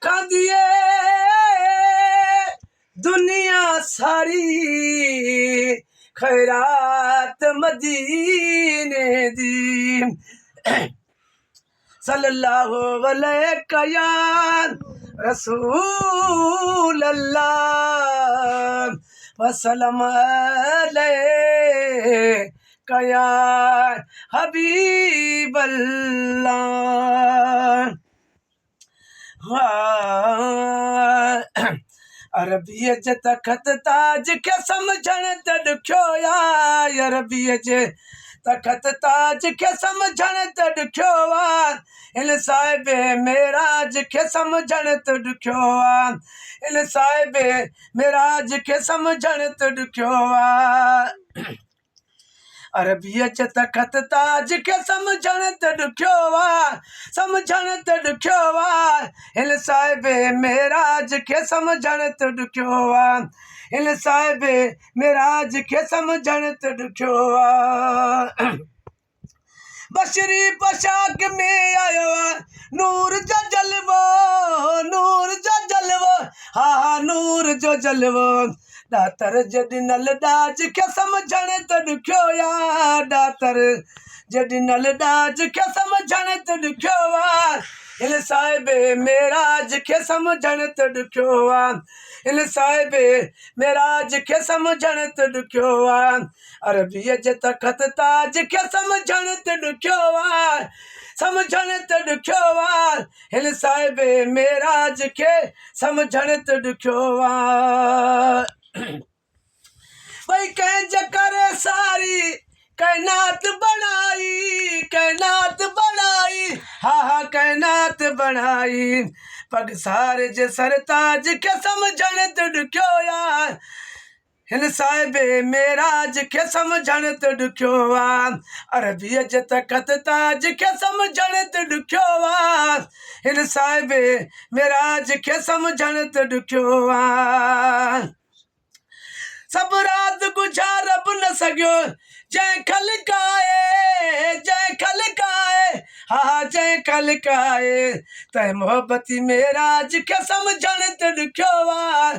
खादिए दुनिया सारी खैरात मदीने दी सल्लल्लाहु अलैहि या रसूल अल्लाह वसल्लम अलैका या हबीब अल्लाह। अरबीअ जे तख़त ताज खे समझण त ॾुखियो आ, अरबीअ जे तख़त ताज खे समझण त ॾुखियो आ, हिन साहिब मेराज खे समझण त ॾुखियो आ, हिन साहिब मेराज खे समझण त ॾुखियो आ। अरबीअ जे तख़त ताज खे समझण त ॾुखियो आ, समझण त ॾुखियो आ, हिन साहिब मेराज खे समझण त ॾुखियो आ, हिन साहिब मेराज खे समझण त ॾुखियो आ। बशरी पोशाक में आयो आहे नूर जो जलवो, नूर जो जलवो, हा हा नूर जो जलवो, दातर जे ॾिनल ॾाज खे समझण त ॾुखियो आ, दातर जे ॾिनल ॾाज खे समझण त ॾुखियो आ, हिन साहिब मेराज खे समझण त ॾुखियो आ, हिन साहिब मेराज खे समझण त ॾुखियो आ। अरबीअ जे तख़त ताज खे समझण त ॾुखियो आ, समझण त ॾुखियो आ, हिन साहिब मेराज खे समझण त ॾुखियो आ। भई कंहिंजे करे सारी कायनात बणाई, कायनात बणाई, हा हा कायनात बणाई, पगसार जे सरताज खे समझण त ॾुखियो आ, हिन साहिब मेराज खे समझण त ॾुखियो आ। अरबीअ जे तख़त ताज खे समझण त ॾुखियो आ, हिन साहिब मेराज खे समझण त ॾुखियो आ। सभु रात गुज़ार रब न सघियो जंहिं ख़लकाए, जंहिं ख़लकाए, हा जंहिं ख़लकाए, तंहिं मोहब्बती मेराज खे समझण त ॾुखियो आ,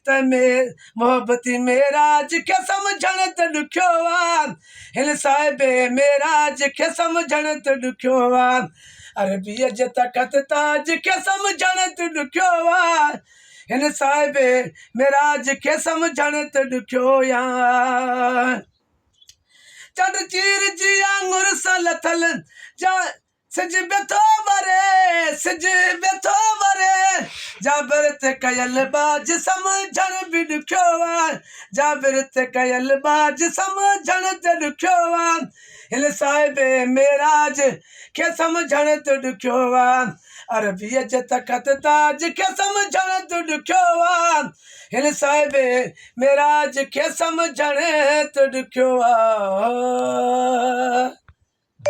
तंहिं मोहब्बती मेराज खे समझण त ॾुखियो आ, हिन साहिब मेराज खे समझण त ॾुखियो आ। अरबीअ जे तख़त ताज खे समझण त ॾुखियो आ, हिन साहिब मेराज खे समझण त ॾुखियो आ। चंड चीर जी आंगुर सां लथल जा सिज बेथो वरे, सिज बेथो वरे, जाबिर ते कयल बाज समझण बि ॾुखियो आ, जाबिर ते कयल बाज समझण त ॾुखियो आ, हिन साहिब मेराज खे समझण त ॾुखियो आ। अरबीअ जे तख़त ताज खे समझण त ॾुखियो आ, हिन साहिब मेराज खे समझण त ॾुखियो आ।